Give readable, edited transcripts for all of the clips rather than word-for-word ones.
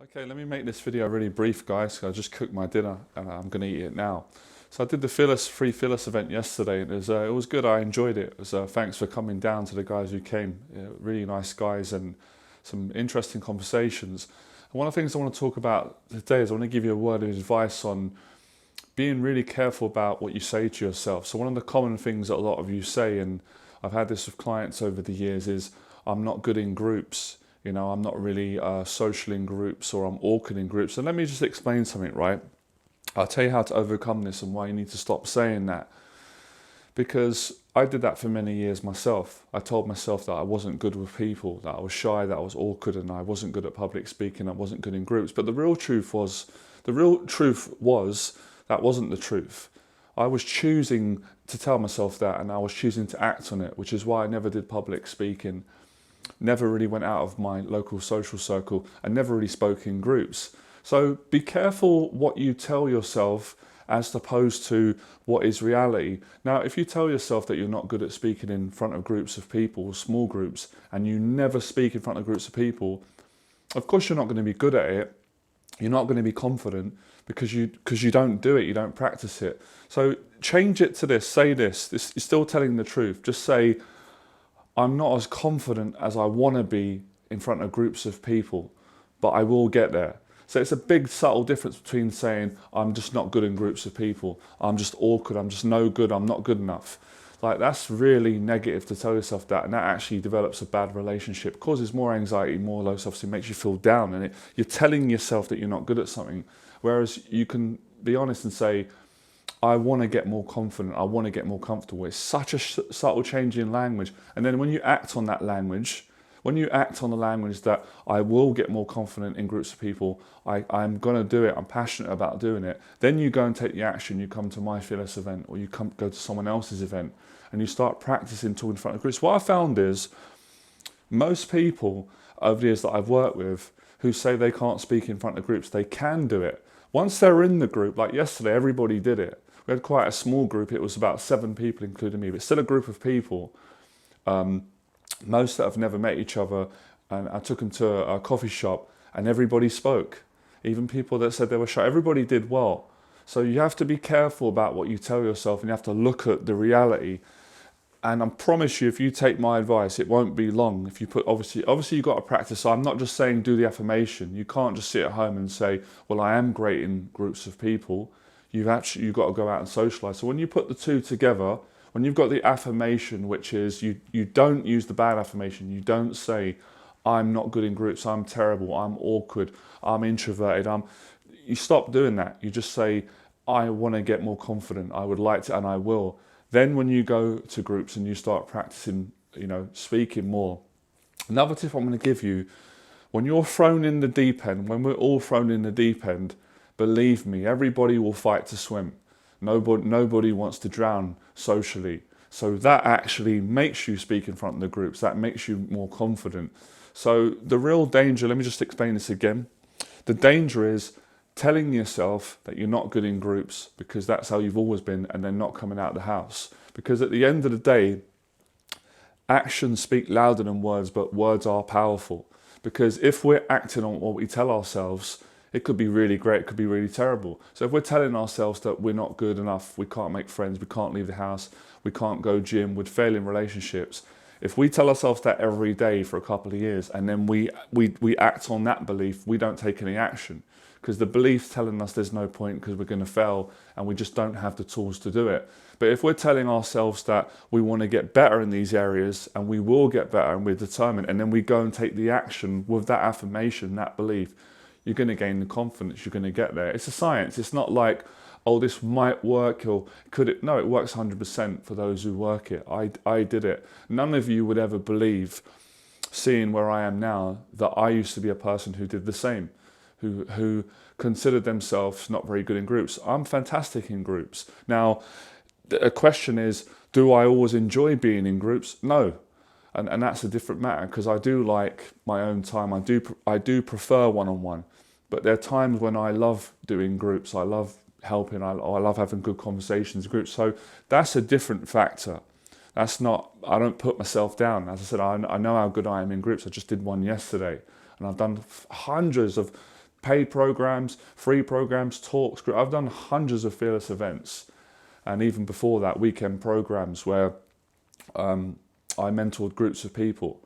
Okay, let me make this video really brief, guys. I just cooked my dinner and I'm going to eat it now. So I did the free Phyllis event yesterday, and it was good. I enjoyed it. Thanks for coming down to the guys who came. Really nice guys and some interesting conversations. And one of the things I want to talk about today is I want to give you a word of advice on being really careful about what you say to yourself. So one of the common things that a lot of you say, and I've had this with clients over the years, is I'm not good in groups. I'm not really social in groups, or I'm awkward in groups. And let me just explain something, right? I'll tell you how to overcome this and why you need to stop saying that. Because I did that for many years myself. I told myself that I wasn't good with people, that I was shy, that I was awkward, and I wasn't good at public speaking, I wasn't good in groups. But the real truth was that wasn't the truth. I was choosing to tell myself that, and I was choosing to act on it, which is why I never did public speaking, never really went out of my local social circle, and never really spoke in groups. So be careful what you tell yourself as opposed to what is reality. Now, if you tell yourself that you're not good at speaking in front of groups of people, small groups, and you never speak in front of groups of people, of course you're not going to be good at it. You're not going to be confident because you don't do it, you don't practice it. So change it to this, say this. This is still telling the truth. Just say, I'm not as confident as I want to be in front of groups of people, but I will get there. So it's a big subtle difference between saying, I'm just not good in groups of people, I'm just awkward, I'm just no good, I'm not good enough. Like, that's really negative to tell yourself that, and that actually develops a bad relationship, causes more anxiety, more low self-esteem, makes you feel down, and you're telling yourself that you're not good at something. Whereas you can be honest and say, I want to get more confident, I want to get more comfortable. It's such a subtle change in language. And then when you act on that language, when you act on the language that I will get more confident in groups of people, I'm going to do it, I'm passionate about doing it, then you go and take the action. You come to my Fearless event, or you go to someone else's event, and you start practicing talking in front of groups. What I found is most people over the years that I've worked with who say they can't speak in front of groups, they can do it. Once they're in the group, like yesterday, everybody did it. We had quite a small group. It was about 7 people, including me, but still a group of people. Most that have never met each other, and I took them to a coffee shop, and everybody spoke. Even people that said they were shy, everybody did well. So you have to be careful about what you tell yourself, and you have to look at the reality. And I promise you, if you take my advice, it won't be long. If you put, obviously you've got to practice. So I'm not just saying do the affirmation. You can't just sit at home and say, well, I am great in groups of people. You've got to go out and socialize. So when you put the two together, when you've got the affirmation, which is you don't use the bad affirmation. You don't say, I'm not good in groups, I'm terrible, I'm awkward, I'm introverted. You stop doing that. You just say, I want to get more confident, I would like to, and I will. Then when you go to groups and you start practicing, speaking more. Another tip I'm going to give you, when you're thrown in the deep end, when we're all thrown in the deep end, believe me, everybody will fight to swim. Nobody wants to drown socially. So that actually makes you speak in front of the groups. That makes you more confident. So the real danger, let me just explain this again. The danger is telling yourself that you're not good in groups because that's how you've always been, and then not coming out of the house. Because at the end of the day, actions speak louder than words, but words are powerful. Because if we're acting on what we tell ourselves, it could be really great, it could be really terrible. So if we're telling ourselves that we're not good enough, we can't make friends, we can't leave the house, we can't go gym, we'd fail in relationships. If we tell ourselves that every day for a couple of years, and then we act on that belief, we don't take any action. Because the belief's telling us there's no point because we're going to fail and we just don't have the tools to do it. But if we're telling ourselves that we want to get better in these areas, and we will get better, and we're determined, and then we go and take the action with that affirmation, that belief, you're going to gain the confidence, you're going to get there. It's a science. It's not like, oh, this might work, or could it? No, it works 100% for those who work it. I did it. None of you would ever believe, seeing where I am now, that I used to be a person who did the same, who considered themselves not very good in groups. I'm fantastic in groups. Now, the question is, do I always enjoy being in groups? No. And that's a different matter, because I do like my own time. I do prefer one-on-one. But there are times when I love doing groups. I love helping. I love having good conversations in groups. So that's a different factor. That's not, I don't put myself down. As I said, I know how good I am in groups. I just did one yesterday. And I've done hundreds of paid programs, free programs, talks. I've done hundreds of Fearless events, and even before that, weekend programs where I mentored groups of people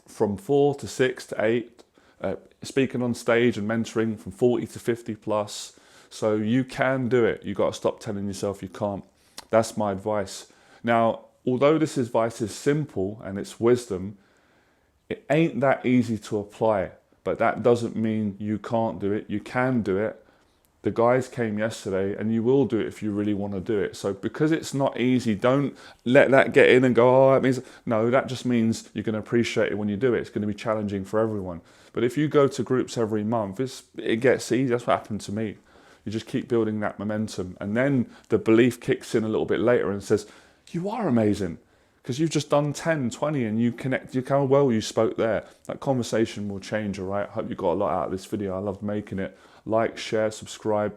from 4 to 6 to 8, speaking on stage and mentoring from 40 to 50 plus. So you can do it. You got to stop telling yourself you can't. That's my advice. Now, although this advice is simple and it's wisdom, it ain't that easy to apply. But that doesn't mean you can't do it. You can do it. The guys came yesterday, and you will do it if you really want to do it. So because it's not easy, don't let that get in and go, oh, it means... No, that just means you're going to appreciate it when you do it. It's going to be challenging for everyone. But if you go to groups every month, it gets easy. That's what happened to me. You just keep building that momentum. And then the belief kicks in a little bit later and says, you are amazing. Because you've just done 10, 20, and you connect, look how well you spoke there. That conversation will change, all right? I hope you got a lot out of this video. I loved making it. Like, share, subscribe.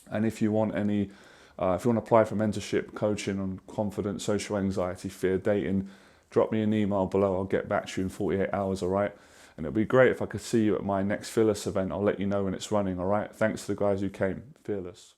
And if you want any, if you want to apply for mentorship, coaching on confidence, social anxiety, fear, dating, drop me an email below. I'll get back to you in 48 hours, all right? And it'd be great if I could see you at my next Fearless event. I'll let you know when it's running, all right? Thanks to the guys who came. Fearless.